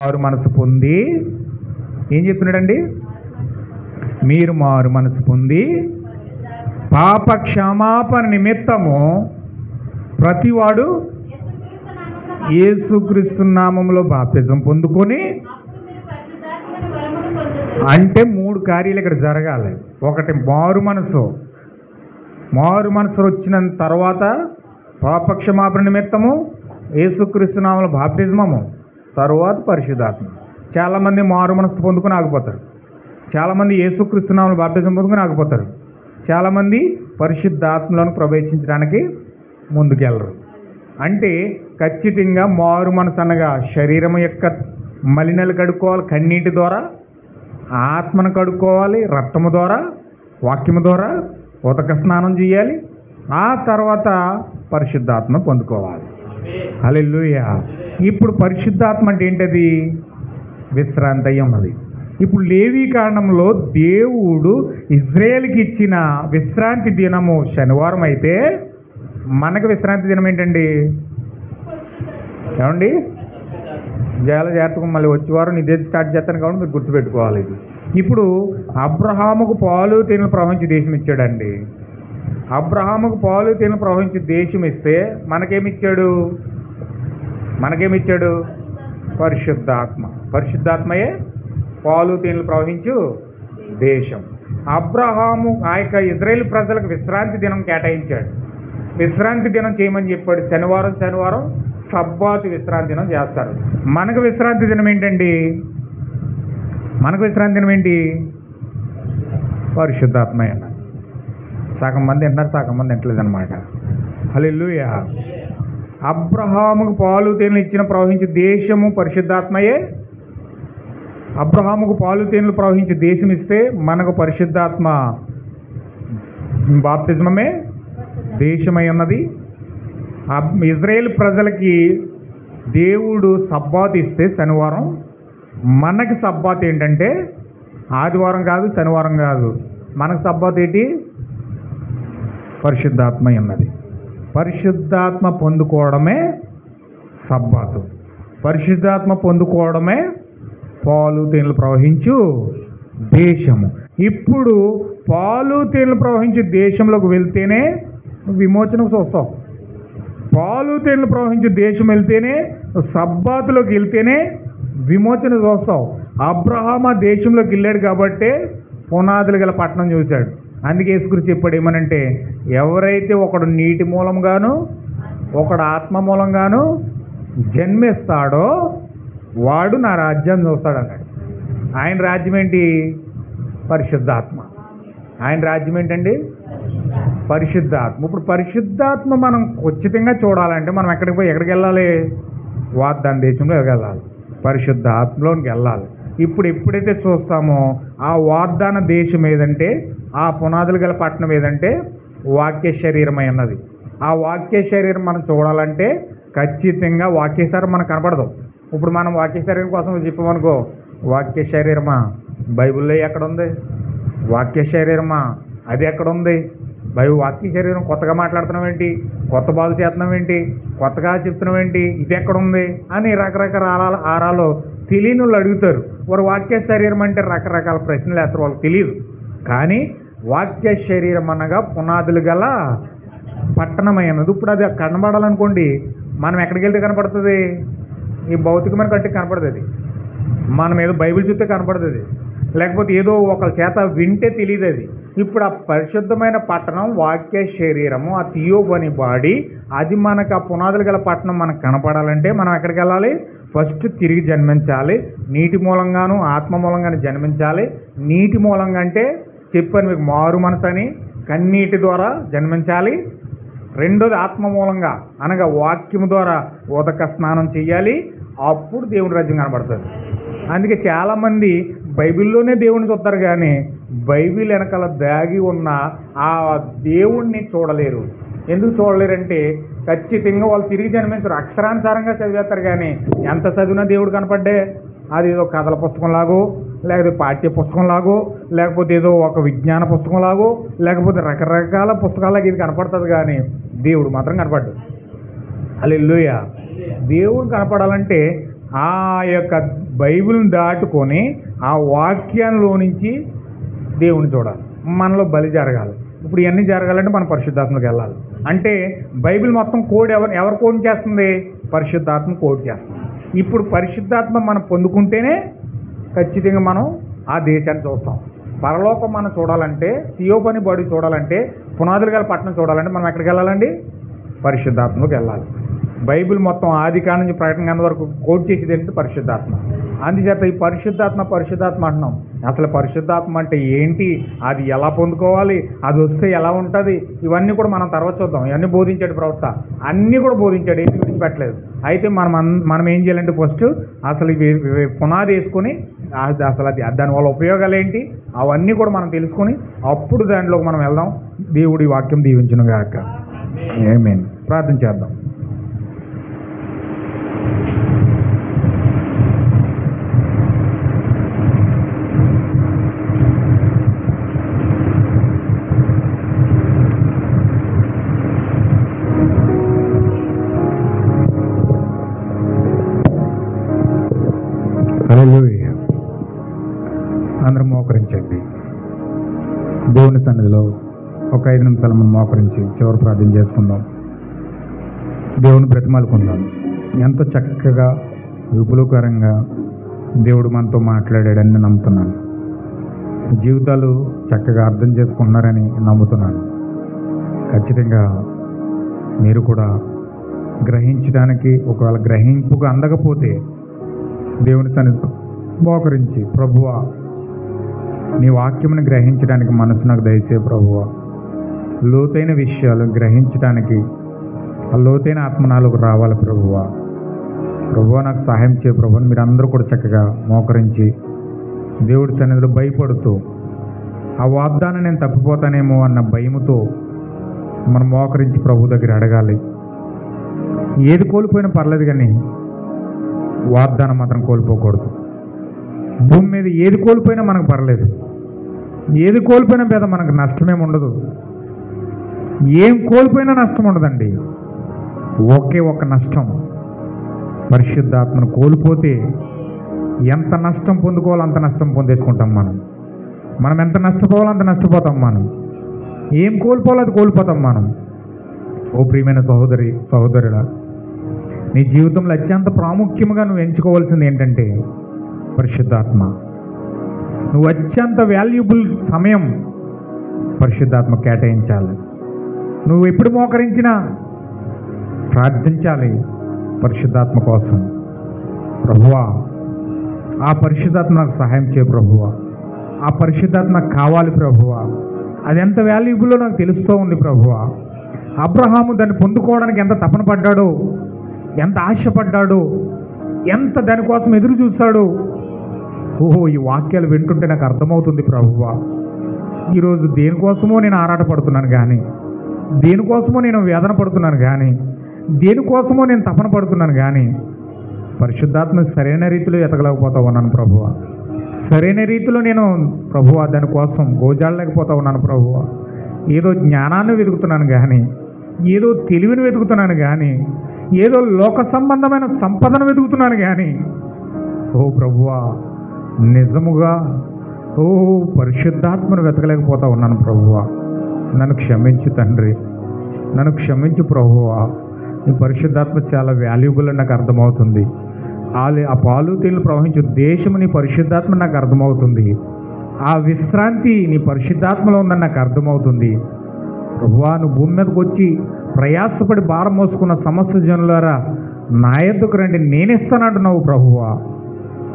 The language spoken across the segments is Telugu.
మారు మనసు పొంది ఏం చెప్తున్నాడండి? మీరు మారు మనసు పొంది పాప క్షమాపణ నిమిత్తము ప్రతివాడు యేసుక్రీస్తు నామములో బాప్తిజం పొందుకొని, అంటే 3 కార్యాలు ఇక్కడ జరగాలి. ఒకటి మారు మనసు వచ్చిన తర్వాత పాప క్షమాపణ నిమిత్తము యేసుక్రీస్తు నామములో బాప్తిజమము, తరువాత పరిశుద్ధాత్మ. చాలామంది మారు మనసు పొందుకొని ఆగిపోతారు, చాలామంది యేసుక్రీస్తు నామములో బాప్తిజం పొందుకొని ఆగిపోతారు, చాలామంది పరిశుద్ధాత్మలోకి ప్రవేశించడానికి ముందుకెళ్ళరు. అంటే ఖచ్చితంగా మారు మనసు అనగా శరీరం యొక్క మలినాలు కడుక్కోవాలి, కన్నీటి ద్వారా ఆత్మను కడుక్కోవాలి, రక్తము ద్వారా వాక్యము ద్వారా ఉదక స్నానం చేయాలి, ఆ తర్వాత పరిశుద్ధాత్మ పొందుకోవాలి. హల్లెలూయా. ఇప్పుడు పరిశుద్ధాత్మ అంటే ఏంటది? విశ్రాంతి అయి ఉన్నది. ఇప్పుడు లేవీ కాండంలో దేవుడు ఇజ్రాయేల్కి ఇచ్చిన విశ్రాంతి దినము శనివారం అయితే మనకు విశ్రాంతి దినం ఏంటండి? ఏమండి? జాగ్రత్తగా మళ్ళీ వచ్చే వారం ఇదే స్టార్ట్ చేస్తాను కాబట్టి మీరు గుర్తుపెట్టుకోవాలి. ఇది ఇప్పుడు అబ్రహాముకు పాలు తేనెలు ప్రవహించి దేశం ఇచ్చాడండి. అబ్రహాముకు పాలు తేనెలు ప్రవహించి దేశం ఇస్తే మనకేమిచ్చాడు? పరిశుద్ధాత్మ. పరిశుద్ధాత్మయే పాలు తేనెలు ప్రవహించు దేశం. అబ్రహాము ఆ యొక్క ఇజ్రాయేల్ ప్రజలకు విశ్రాంతి దినం కేటాయించాడు. విశ్రాంతి దినం చేయమని చెప్పాడు. శనివారం సబ్బాతు విశ్రాంతి దినం చేస్తారు. మనకు విశ్రాంతి దినం ఏంటండి? పరిశుద్ధాత్మ అన్నారు. సగం మంది వింటున్నారు, సగం మంది వింటలేదు అనమాట. హల్లెలూయా. అబ్రహాముకు పాలు తేనెలు ఇచ్చిన ప్రవహించే దేశము పరిశుద్ధాత్మయే. అబ్రహాముకు పాలు తేనెలు ప్రవహించే దేశం ఇస్తే మనకు పరిశుద్ధాత్మ బాప్తిజమే దేశమై ఉన్నది. ఇజ్రాయేల్ ప్రజలకి దేవుడు సబ్బాతు ఇస్తే శనివారం, మనకి సబ్బాతు ఏంటంటే ఆదివారం కాదు, శనివారం కాదు. మనకు సబ్బాతు ఏంటి? పరిశుద్ధాత్మ ఉన్నది. పరిశుద్ధాత్మ పొందుకోవడమే సబ్బాతు. పరిశుద్ధాత్మ పొందుకోవడమే పాలు తేనెలు ప్రవహించు దేశము. ఇప్పుడు పాలు తేనెలు ప్రవహించే దేశంలోకి వెళ్తేనే విమోచనకు చూస్తావు. పాలు తేనెలు ప్రవహించే దేశం వెళ్తేనే, సబ్బాతులోకి వెళ్తేనే విమోచన చూస్తావు. అబ్రహాము ఆ దేశంలోకి వెళ్ళాడు కాబట్టే పునాదులు గల పట్టణం చూశాడు. అందుకే యేసుక్రీస్తు చెప్పాడు ఏమనంటే, ఎవరైతే ఒకడు నీటి మూలంగాను ఒకడు ఆత్మ మూలంగాను జన్మిస్తాడో వాడు నా రాజ్యాన్ని చూస్తాడు అన్నాడు. ఆయన రాజ్యం ఏంటి? పరిశుద్ధాత్మ. ఆయన రాజ్యం ఏంటండి? పరిశుద్ధాత్మ. ఇప్పుడు పరిశుద్ధాత్మ మనం ఖచ్చితంగా చూడాలంటే మనం ఎక్కడికి వెళ్ళాలి? వాగ్దాన దేశంలో వెళ్ళాలి, పరిశుద్ధాత్మలోకి వెళ్ళాలి. ఇప్పుడు ఎప్పుడైతే చూస్తామో ఆ వాగ్దాన దేశం ఏదంటే, ఆ పునాదులు గల పట్టణం ఏదంటే వాక్య శరీరమై ఉన్నది. ఆ వాక్య శరీరం మనం చూడాలంటే ఖచ్చితంగా వాక్య శరీరం మనకు కనపడదు. ఇప్పుడు మనం వాక్య శరీరం కోసం చెప్పమనుకో, వాక్య శరీరమా బైబిల్లో ఎక్కడుంది? వాక్య శరీరమా అది ఎక్కడుంది? వాక్య శరీరం కొత్తగా మాట్లాడుతున్నాం ఏంటి? కొత్త బాధలు చేస్తున్నాం ఏంటి? కొత్తగా చెప్తున్నాం ఏంటి? ఇది ఎక్కడుంది అని రకరకాల ఆరాలు తెలియని వాళ్ళు అడుగుతారు. వారు వాక్య శరీరం అంటే రకరకాల ప్రశ్నలు వేస్తారు, వాళ్ళకి తెలియదు. కానీ వాక్య శరీరం అనగా పునాదులు గల పట్టణమైనది. ఇప్పుడు అది కనబడాలనుకోండి, మనం ఎక్కడికి వెళ్తే కనపడుతుంది? ఈ భౌతికమైన కంటికి కనపడుతుంది. మనం ఏదో బైబిల్ చూస్తే కనపడుతుంది, లేకపోతే ఏదో ఒకరి చేత వింటే తెలియదు అది. ఇప్పుడు ఆ పరిశుద్ధమైన పట్టణం వాక్య శరీరము, ఆ థియోబని బాడీ, అది మనకు ఆ పునాదులు గల పట్టణం మనకు కనపడాలంటే మనం ఎక్కడికి వెళ్ళాలి? ఫస్ట్ తిరిగి జన్మించాలి. నీటి మూలంగాను ఆత్మ మూలంగాను జన్మించాలి. నీటి మూలంగా అంటే చెప్పాను మీకు, మారు మనసు అని, కన్నీటి ద్వారా జన్మించాలి. రెండోది ఆత్మ మూలంగా అనగా వాక్యము ద్వారా ఉదక స్నానం చేయాలి. అప్పుడు దేవుని రాజ్యం కనబడుతుంది. అందుకే చాలామంది బైబిల్లోనే దేవుడిని చూస్తారు కానీ బైబిల్ వెనకాల దాగి ఉన్న ఆ దేవుణ్ణి చూడలేరు. ఎందుకు చూడలేరంటే ఖచ్చితంగా వాళ్ళు తిరిగి జన్మించరు. అక్షరానుసారంగా చదివేస్తారు కానీ ఎంత చదివినా దేవుడు కనపడ్డే అది ఏదో కథల పుస్తకం లాగో, లేకపోతే పాఠ్య పుస్తకం లాగో, లేకపోతే ఏదో ఒక విజ్ఞాన పుస్తకం లాగో, లేకపోతే రకరకాల పుస్తకాలకి ఇది కనపడుతుంది కానీ దేవుడు మాత్రం కనపడ్డు. హల్లెలూయా. దేవుడు కనపడాలంటే ఆ యొక్క బైబిల్ని దాటుకొని ఆ వాక్యంలో నుంచి దేవుని చూడాలి, మనలో బలి జరగాలి. ఇప్పుడు ఇవన్నీ జరగాలంటే మనం పరిశుద్ధాత్మకి వెళ్ళాలి. అంటే బైబిల్ మొత్తం కోడ్ ఎవరు కోడ్ చేస్తుంది? పరిశుద్ధాత్మ కోడ్ చేస్తుంది. ఇప్పుడు పరిశుద్ధాత్మ మనం పొందుకుంటేనే ఖచ్చితంగా మనం ఆ దేశాన్ని చూస్తాం. పరలోకం మనం చూడాలంటే, సియోపని బడి చూడాలంటే, పునాదులు గల పట్టణం చూడాలంటే మనం ఎక్కడికి వెళ్ళాలండి? పరిశుద్ధాత్మకు వెళ్ళాలి. బైబిల్ మొత్తం ఆది కాడి నుంచి ప్రకటన గ్రంథం వరకు కోడ్ చేసేది ఏంటంటే పరిశుద్ధాత్మ. అందుచేత ఈ పరిశుద్ధాత్మ అంటున్నాం. అసలు పరిశుద్ధాత్మ అంటే ఏంటి, అది ఎలా పొందుకోవాలి, అది వస్తే ఎలా ఉంటుంది, ఇవన్నీ కూడా మనం తర్వాత చూద్దాం. ఇవన్నీ బోధించాడు ప్రవక్త, అన్నీ కూడా బోధించాడు, ఏది విడిచిపెట్టలేదు. అయితే మనం ఏం చేయాలంటే ఫస్ట్ అసలు ఇవి పునాది వేసుకొని అసలు దానివల్ల ఉపయోగాలు ఏంటి అవన్నీ కూడా మనం తెలుసుకొని అప్పుడు దాంట్లోకి మనం వెళ్దాం. దేవుడి వాక్యం దీవించును గాక. ఆమేన్. ప్రార్థన చేద్దాం. హల్లెలూయా. అందరం మోకరించండి. దేవుని సన్నిధిలో ఒక 5 నిమిషాలు మనం మోకరించి చివరి ప్రార్థన చేసుకుందాం. దేవుని బ్రతిమాలుకుందాం. ఎంతో చక్కగా విపులకరంగా దేవుడు మనతో మాట్లాడాడని నేను నమ్ముతున్నాను. జీవితాలు చక్కగా అర్థం చేసుకున్నారని నమ్ముతున్నాను. ఖచ్చితంగా మీరు కూడా గ్రహించడానికి, ఒకవేళ గ్రహింపుగా అందకపోతే దేవుని సన్నిధిలో మోకరించి, ప్రభువా నీ వాక్యమును గ్రహించడానికి మనసు నాకు దయచే ప్రభువా, లోతైన విషయాలు గ్రహించడానికి ఆ లోతైన ఆత్మ నాలోకి రావాలి ప్రభువా. ప్రభువా నాకు సహాయం చేయ ప్రభుని మీరు అందరూ కూడా చక్కగా మోకరించి దేవుడి సన్నిధిలో భయపడుతూ, ఆ వాగ్దానం నేను తప్పిపోతానేమో అన్న భయముతో మనం మోకరించి ప్రభు దగ్గర అడగాలి. ఏది కోల్పోయినా పర్లేదు, కానీ వాగ్దానం మాత్రం కోల్పోకూడదు. భూమి మీద ఏది కోల్పోయినా మనకు పర్లేదు, ఏది కోల్పోయినా పేద మనకు నష్టమేమి ఉండదు. ఏం కోల్పోయినా నష్టం ఉండదండి. ఒకే ఒక నష్టం, పరిశుద్ధాత్మను కోల్పోతే ఎంత నష్టం పొందుకోవాలో అంత నష్టం పొందేసుకుంటాం. మనం ఎంత నష్టపోవాలో అంత నష్టపోతాం. మనం ఏం కోల్పోవాలో అది కోల్పోతాం మనం. ఓ ప్రియమైన సహోదరుడా, నీ జీవితంలో అత్యంత ప్రాముఖ్యంగా నువ్వు ఎంచుకోవాల్సింది ఏంటంటే పరిశుద్ధాత్మ. నువ్వు అత్యంత వాల్యుబుల్ సమయం పరిశుద్ధాత్మ కేటాయించాలి. నువ్వు ఎప్పుడు మోకరించినా ప్రార్థించాలి పరిశుద్ధాత్మ కోసం. ప్రభువా ఆ పరిశుద్ధాత్మ నాకు సహాయం చేయ ప్రభువా, ఆ పరిశుద్ధాత్మ నాకు కావాలి ప్రభువా. అది ఎంత వాల్యుబుల్లో నాకు తెలుస్తూ ఉంది ప్రభువా. అబ్రహాము దాన్ని పొందుకోవడానికి ఎంత తపన పడ్డాడో, ఎంత ఆశపడ్డాడో, ఎంత దానికోసం ఎదురు చూశాడో. ఓహో, ఈ వాక్యాలు వింటుంటే నాకు అర్థమవుతుంది ప్రభువా. ఈరోజు దేనికోసమో నేను ఆరాటపడుతున్నాను కానీ, దేనికోసమో నేను వేదన పడుతున్నాను కానీ, దేనికోసమో నేను తపన పడుతున్నాను కానీ పరిశుద్ధాత్మ సరైన రీతిలో ఎతకలేకపోతా ఉన్నాను ప్రభువా. సరైన రీతిలో నేను ప్రభువా దానికోసం గోజాడలేకపోతా ఉన్నాను ప్రభువా. ఏదో జ్ఞానాన్ని వెతుకుతున్నాను కానీ, ఏదో తెలివిని వెతుకుతున్నాను కానీ, ఏదో లోక సంబంధమైన సంపదను వెతుకుతున్నాను కానీ, ఓ ప్రభువా నిజముగా ఓ పరిశుద్ధాత్మను వెతకలేకపోతా ఉన్నాను ప్రభువా. నన్ను క్షమించు తండ్రి, నన్ను క్షమించు ప్రభువా. నీ పరిశుద్ధాత్మ చాలా వాల్యుబుల్ అని నాకు అర్థమవుతుంది. ఆ పాలు తేనెలు ప్రవహించు దేశము నీ పరిశుద్ధాత్మ నాకు అర్థమవుతుంది. ఆ విశ్రాంతి నీ పరిశుద్ధాత్మలో ఉందని నాకు అర్థమవుతుంది. ప్రభువా నువ్వు భూమి మీదకి వచ్చి ప్రయాసపడి భారం మోసుకున్న సమస్త జనులారా నా యొద్దకు రండి, నేనిస్తానంటున్నావు ప్రభువా.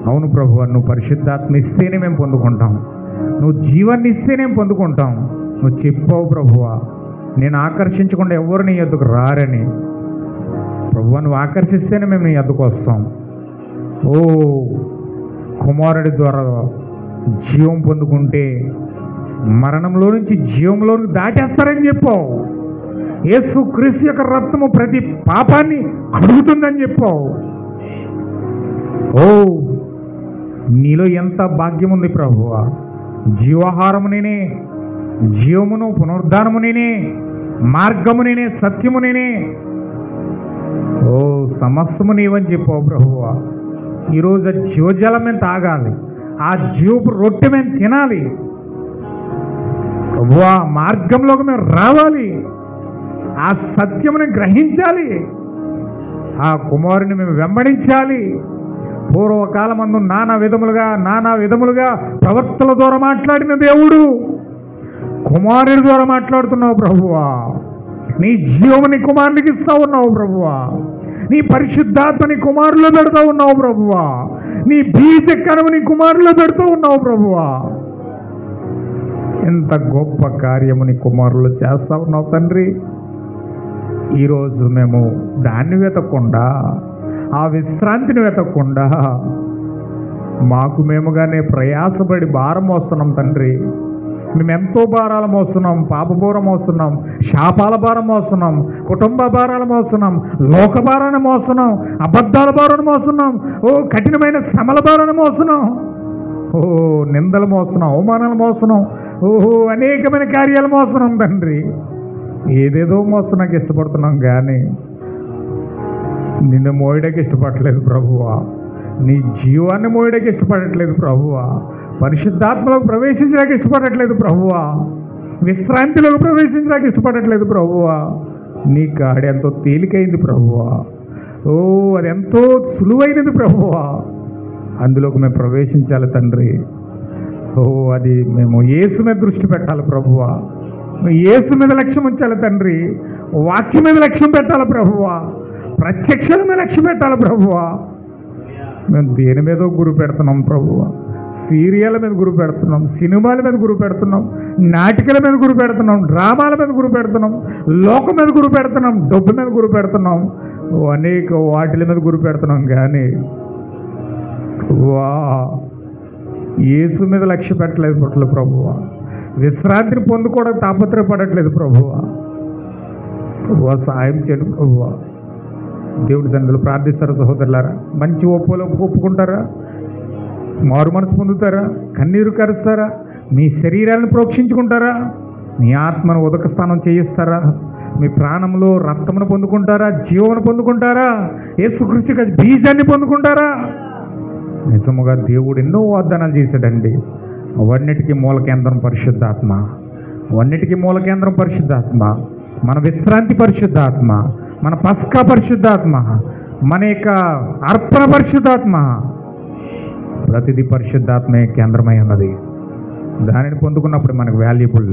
అవును ప్రభువా, నువ్వు పరిశుద్ధాత్మ ఇస్తేనే మేము పొందుకుంటాం, నువ్వు జీవాన్ని ఇస్తేనే పొందుకుంటాం. నువ్వు చెప్పావు ప్రభువా, నేను ఆకర్షించకుండా ఎవరు నీ యొద్దకు రారని. ప్రభువా నువ్వు ఆకర్షిస్తేనే మేము నీ యొద్దకు వస్తాం. ఓ కుమారుడి ద్వారా జీవం పొందుకుంటే మరణంలో నుంచి జీవంలోనికి దాటేస్తారని చెప్పావు. యేసు క్రీస్తు యొక్క రక్తము ప్రతి పాపాన్ని కడుగుతుందని చెప్పావు. ఓ నీలో ఎంత భాగ్యం ఉంది ప్రభువా. జీవాహారము నేనే, జీవమును పునరుద్ధానము నేనే, మార్గము నేనే, సత్యము నేనే, ఓ సమస్తము నీవని చెప్పావు ప్రభువా. ఈరోజు ఆ జీవజలం మేము తాగాలి, ఆ జీవపు రొట్టె మేము తినాలి ప్రభువా. మార్గంలోకి మేము రావాలి, ఆ సత్యముని గ్రహించాలి, ఆ కుమారుని మేము వెంబడించాలి. పూర్వకాలమందు నానా విధములుగా ప్రవక్తల ద్వారా మాట్లాడిన దేవుడు కుమారుని ద్వారా మాట్లాడుతున్నావు ప్రభువా. నీ జీవముని కుమారునికి ఇస్తా ఉన్నావు ప్రభువా. నీ పరిశుద్ధాత్మని కుమారులో పెడతా ఉన్నావు ప్రభువా. నీ బీజ కణముని కుమారులో పెడుతూ ఉన్నావు ప్రభువా. ఎంత గొప్ప కార్యముని కుమారులు చేస్తా ఉన్నావు తండ్రి. ఈరోజు మేము దాన్ని వెతకకుండా, ఆ విశ్రాంతిని వెతకకుండా మాకు మేముగానే ప్రయాసపడి భారం మోస్తున్నాం తండ్రి. మేము ఎంతో భారాలు మోస్తున్నాం, పాపభారం మోస్తున్నాం, శాపాల భారం మోస్తున్నాం, కుటుంబ భారాలు మోస్తున్నాం, లోక భారాన్ని మోస్తున్నాం, అబద్ధాల భారాన్ని మోస్తున్నాం, కఠినమైన శ్రమల భారాన్ని మోస్తున్నాం, నిందలు మోస్తున్నాం, అవమానాలు మోస్తున్నాం, అనేకమైన కార్యాలు మోస్తున్నాం తండ్రి. ఏదేదో మోస్తున్నాకి ఇష్టపడుతున్నాం కానీ నిన్ను మోయడానికి ఇష్టపడట్లేదు ప్రభువా. నీ జీవాన్ని మోయడానికి ఇష్టపడట్లేదు ప్రభువా. పరిశుద్ధాత్మలోకి ప్రవేశించడానికి ఇష్టపడట్లేదు ప్రభువా. విశ్రాంతిలోకి ప్రవేశించడానికి ఇష్టపడట్లేదు ప్రభువా. నీ కాడి ఎంతో తేలికైంది ప్రభువా. అది ఎంతో సులువైనది ప్రభువా. అందులోకి మేము ప్రవేశించాలి తండ్రి. అది మేము యేసు మీద దృష్టి పెట్టాలి ప్రభువా. యేసు మీద లక్ష్యం ఉంచాలి తండ్రి. వాక్యం మీద లక్ష్యం పెట్టాలి ప్రభువా. ప్రత్యక్షల మీద లక్ష్యం పెట్టాలి ప్రభువా. మేము దేని మీద గురి పెడుతున్నాం ప్రభువా? సీరియల్ మీద గురి పెడుతున్నాం, సినిమాల మీద గురి పెడుతున్నాం, నాటికల మీద గురి పెడుతున్నాం, డ్రామాల మీద గురి పెడుతున్నాం, లోకం మీద గురి పెడుతున్నాం, డబ్బు మీద గురి పెడుతున్నాం, అనేక వాటిల మీద గురి పెడుతున్నాం కానీ యేసు మీద లక్ష్య పెట్టలేదు పట్ల ప్రభువా. విశ్రాంతిని పొందుకోవడం తాపత్రయపడట్లేదు ప్రభువా. సహాయం చేయండి ప్రభువా. దేవుడి సన్నిధిలో ప్రార్థిస్తారా సహోదరులారా? మంచి ఒప్పుకుంటారా? మారు మనసు పొందుతారా? కన్నీరు కరుస్తారా? మీ శరీరాలను ప్రోక్షించుకుంటారా? మీ ఆత్మను ఉదక స్నానం చేయిస్తారా? మీ ప్రాణంలో రక్తమును పొందుకుంటారా? జీవమును పొందుకుంటారా? యేసుక్రీస్తు బీజాన్ని పొందుకుంటారా? నిజముగా దేవుడు ఎన్నో వాగ్దానాలు చేశాడండి. అవన్నిటికీ మూల కేంద్రం పరిశుద్ధాత్మ. అవన్నిటికీ మూల కేంద్రం పరిశుద్ధాత్మ. మన విశ్రాంతి పరిశుద్ధాత్మ, మన పస్కా పరిశుద్ధాత్మ, మన యొక్క అర్పణ పరిశుద్ధాత్మ. ప్రతిదీ పరిశుద్ధాత్మే కేంద్రమై ఉన్నది. దానిని పొందుకున్నప్పుడే మనకు వాల్యుబుల్.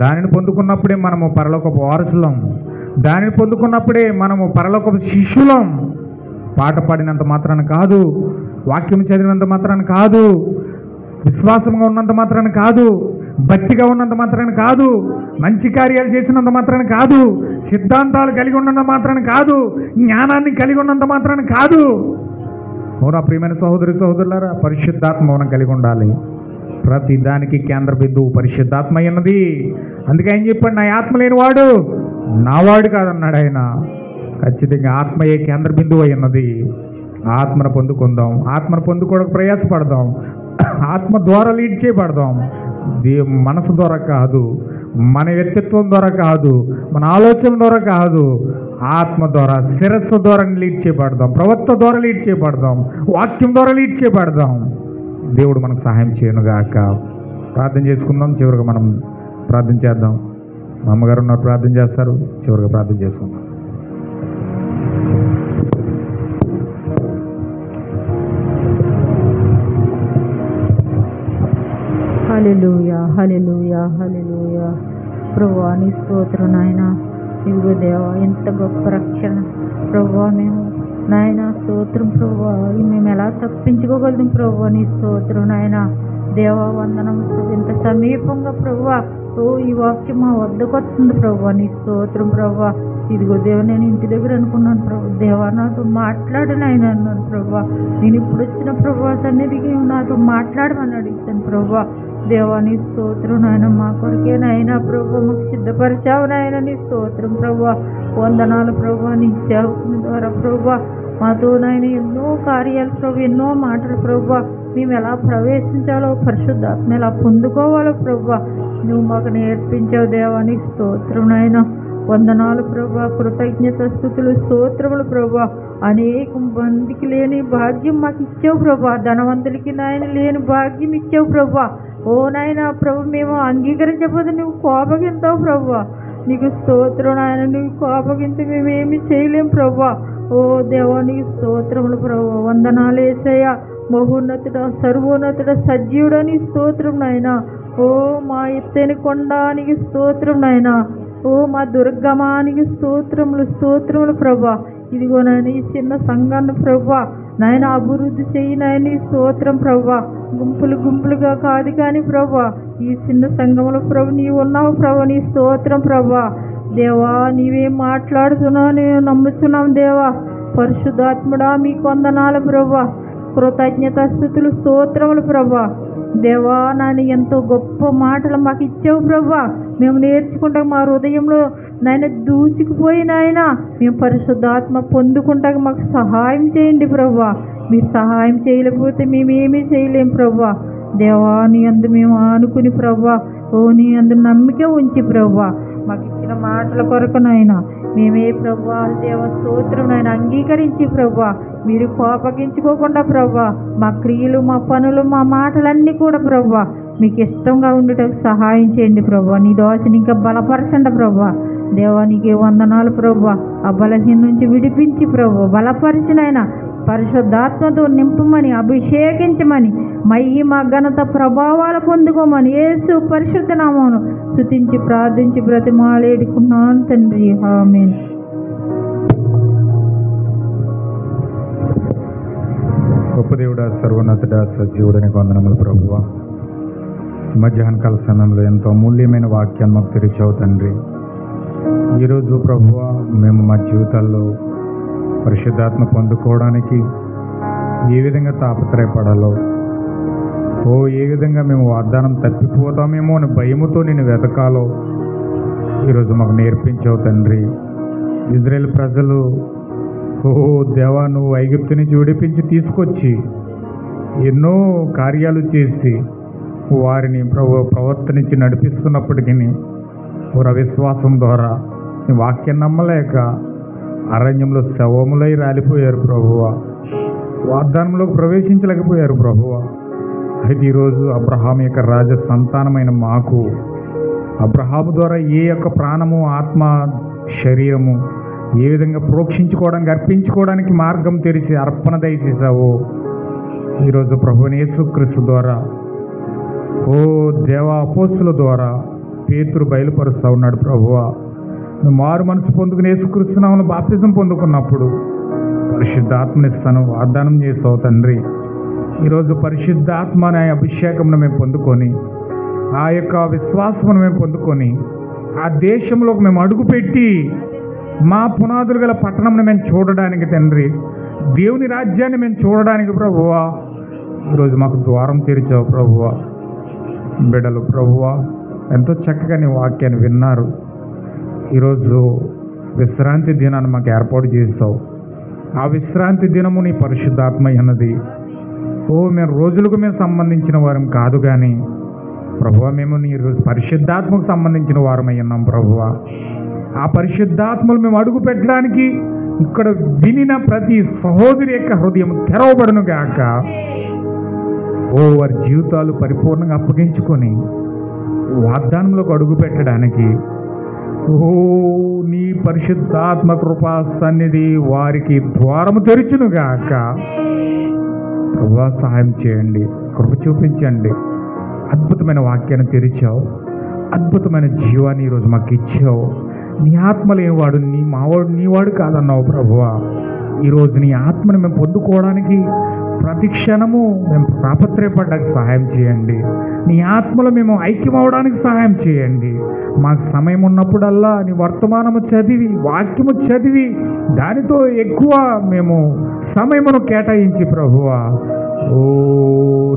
దానిని పొందుకున్నప్పుడే మనము పరలోకపు వారసులం. దానిని పొందుకున్నప్పుడే మనము పరలోకపు శిష్యులం. పాట పాడినంత మాత్రాన కాదు, వాక్యం చదివినంత మాత్రాన కాదు, విశ్వాసంగా ఉన్నంత మాత్రాన కాదు, భక్తిగా ఉన్నంత మాత్రాన కాదు, మంచి కార్యాలు చేసినంత మాత్రాన కాదు, సిద్ధాంతాలు కలిగి ఉన్నంత మాత్రాన కాదు, జ్ఞానాన్ని కలిగి ఉన్నంత మాత్రాన కాదు. అవునా ప్రియమైన సహోదరులారా, పరిశుద్ధాత్మ మనం కలిగి ఉండాలి. ప్రతి దానికి కేంద్ర బిందువు పరిశుద్ధాత్మ అన్నది. అందుకే ఆయన చెప్పాడు, నా ఆత్మ లేనివాడు నావాడు కాదన్నాడు ఆయన. ఖచ్చితంగా ఆత్మయే కేంద్ర బిందువు అన్నది. ఆత్మను పొందుకుందాం, ఆత్మను పొందుకోవడానికి ప్రయాసపడదాం, ఆత్మ ద్వారా లీడ్ చేయబడదాం. మనసు ద్వారా కాదు, మన వ్యక్తిత్వం ద్వారా కాదు, మన ఆలోచన ద్వారా కాదు, ఆత్మ ద్వారా, శిరస్సు ద్వారా లీడ్ చేయబడదాం, ప్రవక్త ద్వారా లీడ్ చేయబడదాం, వాక్యం ద్వారా లీడ్ చేయబడదాం. దేవుడు మనకు సహాయం చేయనుగాక. ప్రార్థన చేసుకుందాం. చివరిగా మనం ప్రార్థన చేద్దాం. మా అమ్మగారు ఉన్నారు, ప్రార్థన చేస్తారు. చివరిగా ప్రార్థన చేసుకుందాం. హల్లెలూయా, హల్లెలూయా, హల్లెలూయా. ప్రభువా నీ స్తోత్రం నాయన. ఇదిగో దేవా, ఎంత గొప్ప రక్షణ ప్రభువా. మేము నాయన స్తోత్రం ప్రభువా. మేము ఎలా తప్పించుకోగలుగుతాం ప్రభువా? నీ స్తోత్రం నాయన. దేవా వందనం. ఎంత సమీపంగా ప్రభువా ఈ వాక్యం మా వద్దకు వస్తుంది ప్రభువా. నీ స్తోత్రం ప్రభువా. ఇదిగో దేవ, నేను ఇంటి దగ్గర అనుకున్నాను ప్రభు, దేవా నాతో మాట్లాడని ఆయన అన్నాను ప్రభువా. నేను ఇప్పుడు వచ్చిన ప్రభువా సన్నిధికి నాతో మాట్లాడమని అడుగుతాను ప్రభువా. దేవా నీ స్తోత్రం నాయన. మా కొరికే నాయన ప్రభువా, మాకు సిద్ధపరిచావు నాయన. నీ స్తోత్రం ప్రభువా. వందనాలు ప్రభువా. నీ సేవకుని ద్వారా ప్రభువా మాతో నాయన ఎన్నో కార్యాలు ప్రభు, ఎన్నో మాటలు ప్రభువా. మేము ఎలా ప్రవేశించాలో, పరిశుద్ధాత్మ ఎలా పొందుకోవాలో ప్రభువా నువ్వు మాకు నేర్పించావు దేవా. నీ స్తోత్రం నాయన. వందనాలు ప్రభువా. కృతజ్ఞత స్తుతులు స్తోత్రములు ప్రభువా. అనేక మందికి లేని భాగ్యం మాకు ఇచ్చావు ప్రభా. ధనవంతులకి నాయన లేని భాగ్యం ఇచ్చావు ప్రభా. ఓ నాయన ప్రభు మేము అంగీకరించకపోతే నువ్వు కోపగింతావు ప్రభా. నీకు స్తోత్రం నాయన. నువ్వు కోపగింత మేమేమి చేయలేం ప్రభా. ఓ దేవా నీకు స్తోత్రములు ప్రభా. వందనాలు యేసయ్యా. మహోన్నతుడ, సర్వోన్నతుడ, సజీవుడ నీ స్తోత్రం నాయన. ఓ మా ఎత్తైన కొండానికి స్తోత్రం నాయన. ఓ మా దుర్గమానికి స్తోత్రములు ప్రభా. ఇదిగో నాయన ఈ చిన్న సంఘాన్ని ప్రభా నాయన అభివృద్ధి చేయి నాయన. ఈ స్తోత్రం ప్రభా. గుంపులుగా కాదు కానీ ప్రభా ఈ చిన్న సంఘంలో ప్రభు నీవు ఉన్నావు ప్రభా. నీ స్తోత్రం ప్రభా. దేవా నీవేం మాట్లాడుతున్నావు నేను నమ్ముచున్నాం దేవా. పరిశుద్ధాత్ముడా మీకు వందనాలు ప్రభా. కృతజ్ఞతాస్తుతులు స్తోత్రములు ప్రభా. దేవా నాయన ఎంతో గొప్ప మాటలు మాకు ఇచ్చావు ప్రభా. మేము నేర్చుకుంటాం మా హృదయంలో నాయన దూసుకుపోయి నాయన మేము పరిశుద్ధాత్మ పొందుకుంటాక మాకు సహాయం చేయండి ప్రభా. మీరు సహాయం చేయలేకపోతే మేమేమీ చేయలేం ప్రభా. దేవా నీ అందు మేము ఆనుకుని ప్రభా. ఓ నీ అందు నమ్మిక ఉంచి ప్రభా మాకు ఇచ్చిన మాటల కొరకు నాయన మేమే ప్రభా దేవ స్తోత్రం నాయన అంగీకరించి ప్రభా మీరు కోపగించుకోకుండా ప్రభా మా క్రియలు, మా పనులు, మా మాటలన్నీ కూడా ప్రభా మీకు ఇష్టంగా ఉండేటకు సహాయం చేయండి ప్రభా. నీ దోషని ఇంకా బలపరచండి ప్రభా. దేవా నీకే వందనాలు ప్రభా. ఆ బలహీన నుంచి విడిపించి ప్రభా బలపరిచినైనా పరిశుద్ధాత్మతో నింపమని, అభిషేకించమని, మహిమ ఘనత ప్రభావాలు పొందుకోమని యేసు పరిశుద్ధ నామమును స్తుతించి ప్రార్థించి బ్రతిమాలేడుకున్నాను తండ్రి. ఆమేన్. గొప్ప దేవుడా, సర్వోన్నతుడా, సజీవుడానికి వందనములు ప్రభువా. మధ్యాహ్న కాల సమయంలో ఎంతో అమూల్యమైన వాక్యాన్ని మాకు తెరిచావు తండ్రి. ఈరోజు ప్రభువా మేము మా జీవితాల్లో పరిశుద్ధాత్మ పొందుకోవడానికి ఏ విధంగా తాపత్రయపడాలో, ఏ విధంగా మేము వాగ్దానం తప్పిపోతామేమో అని భయముతో నేను వెతకాలో ఈరోజు మాకు నేర్పించావు తండ్రి. ఇజ్రాయేల్ ప్రజలు దేవా నువ్వు ఐగుప్తు నుంచి విడిపించి తీసుకొచ్చి ఎన్నో కార్యాలు చేసి వారిని ప్రవర్తనించి నడిపిస్తున్నప్పటికీ వారు అవిశ్వాసం ద్వారా నీ వాక్యం నమ్మలేక అరణ్యంలో శవములై రాలిపోయారు ప్రభువా. వాగ్దానంలోకి ప్రవేశించలేకపోయారు ప్రభువా. అయితే ఈరోజు అబ్రహాం యొక్క రాజ సంతానమైన మాకు అబ్రహాము ద్వారా ఏ యొక్క ప్రాణము, ఆత్మ, శరీరము ఏ విధంగా ప్రోక్షించుకోవడానికి, అర్పించుకోవడానికి మార్గం తెరిచి అర్పణ దయచేసావో ఈరోజు ప్రభువుని యేసుక్రీస్తు ద్వారా దేవా అపోస్తుల ద్వారా పేతురు బయలుపరుస్తూ ఉన్నాడు ప్రభువా. మారు మనసు పొందుకుని యేసుక్రీస్తు నామమున బాప్తిజం పొందుకున్నప్పుడు పరిశుద్ధాత్మనిస్తాను వాగ్దానం చేసావు తండ్రి. ఈరోజు పరిశుద్ధాత్మ అనే అభిషేకంను మేము పొందుకొని ఆ యొక్క విశ్వాసమును మేము పొందుకొని ఆ దేశంలోకి మేము అడుగుపెట్టి మా పునాదులు గల పట్టణంను మేము చూడడానికి తండ్రి, దేవుని రాజ్యాన్ని మేము చూడడానికి ప్రభువా ఈరోజు మాకు ద్వారం తెరిచావు ప్రభువా. బిడ్డలు ప్రభువా ఎంతో చక్కగా నీ వాక్యాన్ని విన్నారు. ఈరోజు విశ్రాంతి దినాన్ని మాకు ఏర్పాటు చేస్తావు. ఆ విశ్రాంతి దినము నీ పరిశుద్ధాత్మ అన్నది. మేము రోజులకు మేము సంబంధించిన వారం కాదు కానీ ప్రభువా మేము నీ పరిశుద్ధాత్మకు సంబంధించిన వారమై ఉన్నాం ప్రభువా. ఆ పరిశుద్ధాత్మలు మేము అడుగు పెట్టడానికి ఇక్కడ వినిన ప్రతి సహోదరి యొక్క హృదయం తెరవబడును గాక. వారి జీవితాలు పరిపూర్ణంగా అప్పగించుకొని వాగ్దానంలోకి అడుగు పెట్టడానికి నీ పరిశుద్ధాత్మ కృపా సన్నిధి వారికి ద్వారము తెరుచునుగాక. ప్రభువా సహాయం చేయండి, కృప చూపించండి. అద్భుతమైన వాక్యాన్ని తెరిచావు, అద్భుతమైన జీవాన్ని ఈరోజు మాకు ఇచ్చావు. నీ ఆత్మ లేనివాడు నీవాడు కాదన్నావు ప్రభువా. ఈరోజు నీ ఆత్మను మేము పొందుకోవడానికి ప్రతి క్షణము మేము తాపత్రయపడ్డానికి సహాయం చేయండి. నీ ఆత్మలో మేము ఐక్యమవడానికి సహాయం చేయండి. మాకు సమయం ఉన్నప్పుడల్లా నీ వర్తమానము చదివి, వాక్యము చదివి దానితో ఎక్కువ మేము సమయమును కేటాయించి ప్రభువా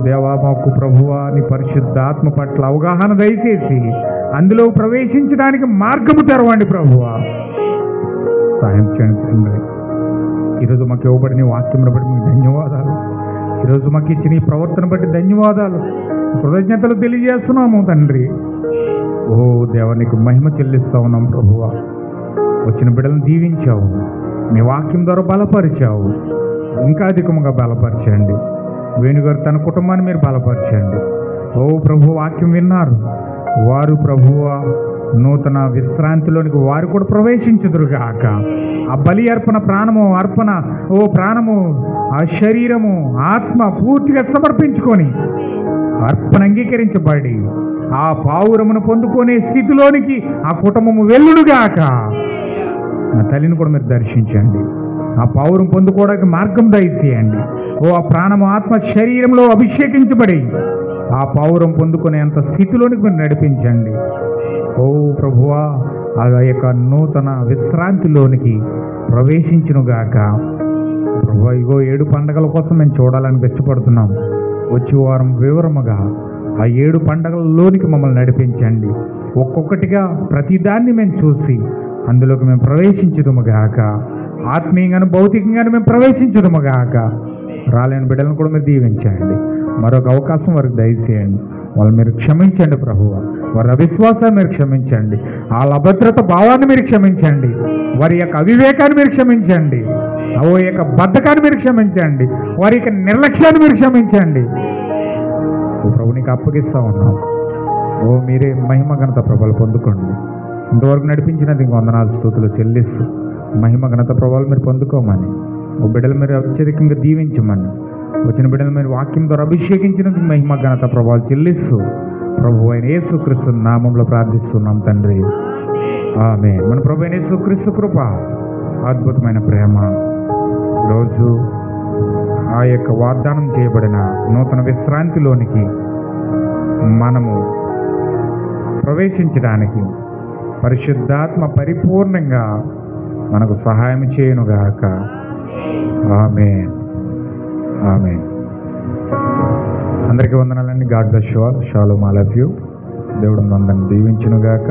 దేవా మాకు ప్రభువా నీ పరిశుద్ధాత్మ పట్ల అవగాహన దయచేసి అందులో ప్రవేశించడానికి మార్గము తెరవండి ప్రభువా. సహాయం చేయండి తండ్రి. ఈరోజు మాకు ఇవ్వబడిన వాక్యమును బట్టి మీకు ధన్యవాదాలు. ఈరోజు మాకు ఇచ్చిన ఈ ప్రవర్తన బట్టి ధన్యవాదాలు, కృతజ్ఞతలు తెలియజేస్తున్నాము తండ్రి. దేవా నీకు మహిమ చెల్లిస్తూ ఉన్నాం ప్రభువా. వచ్చిన బిడ్డలను దీవించావు, నీ వాక్యం ద్వారా బలపరిచావు, ఇంకా అధికంగా బలపరచండి. వేణుగారు తన కుటుంబాన్ని మీరు బలపరచండి. ఓ ప్రభు, వాక్యం విన్నారు వారు ప్రభువ నూతన విశ్రాంతిలోనికి వారు కూడా ప్రవేశించుదురుగాక. ఆ బలి అర్పణ అర్పణ ప్రాణము, ఆ శరీరము, ఆత్మ పూర్తిగా సమర్పించుకొని అర్పణ అంగీకరించబడి ఆ పావురమును పొందుకునే స్థితిలోనికి ఆ కుటుంబము వెళ్ళుడుగాక. నా తల్లిని కూడా మీరు దర్శించండి, ఆ పావురం పొందుకోవడానికి మార్గం దయచేయండి. ఆ ప్రాణము, ఆత్మ, శరీరంలో అభిషేకించబడి ఆ పావురం పొందుకునేంత స్థితిలోనికి మీరు నడిపించండి. ఓ ప్రభువా, ఆ యొక్క నూతన విశ్రాంతిలోనికి ప్రవేశించునుగాక. ప్రభువా, ఇగో 7 పండగల కోసం మేము చూడాలని ఇష్టపడుతున్నాం. వచ్చే వారం వివరముగా ఆ 7 పండగలలోనికి మమ్మల్ని నడిపించండి. ఒక్కొక్కటిగా ప్రతిదాన్ని మేము చూసి అందులోకి మేము ప్రవేశించుదుముగాక. ఆత్మీయంగాను భౌతికంగాను మేము ప్రవేశించుదుముగాక. రాలేని బిడ్డలను కూడా మీరు దీవించండి. మరొక అవకాశం వారికి దయచేయండి. వాళ్ళు మీరు క్షమించండి ప్రభువ. వారి అవిశ్వాసాన్ని మీరు క్షమించండి. వాళ్ళ అభద్రత భావాన్ని మీరు క్షమించండి. వారి యొక్క అవివేకాన్ని మీరు క్షమించండి. యొక్క బద్ధకాన్ని మీరు క్షమించండి. వారి యొక్క నిర్లక్ష్యాన్ని మీరు క్షమించండి. ప్రభు, నీకు అప్పగిస్తూ ఉన్నాం. మీరే మహిమ ఘనత ప్రభలు పొందుకోండి. ఇంతవరకు నడిపించినది వందనాలు స్తుతులు చెల్లిస్తూ మహిమ ఘనత ప్రభావాలు మీరు పొందుకోమని, బిడ్డలు మీరు అత్యధికంగా దీవించమని, వచ్చిన బిడ్డలు మీరు వాక్యం ద్వారా అభిషేకించినందుకు మహిమ ఘనత ప్రభావాలు చెల్లిస్తూ ప్రభు అయిన యేసుక్రీస్తు నామంలో ప్రార్థిస్తున్నాం తండ్రి, ఆమేన్. మన ప్రభు అయిన యేసుక్రీస్తు కృప, అద్భుతమైన ప్రేమ, రోజు ఆ యొక్క వాగ్దానం చేయబడిన నూతన విశ్రాంతిలోనికి మనము ప్రవేశించడానికి పరిశుద్ధాత్మ పరిపూర్ణంగా మనకు సహాయం చేయనుగాక. ఆమేన్, ఆమేన్. అందరికీ వందనాలండి. God bless you all. Shalom, I love you. దేవుడు మనందరిని దీవించునుగాక.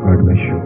God bless you.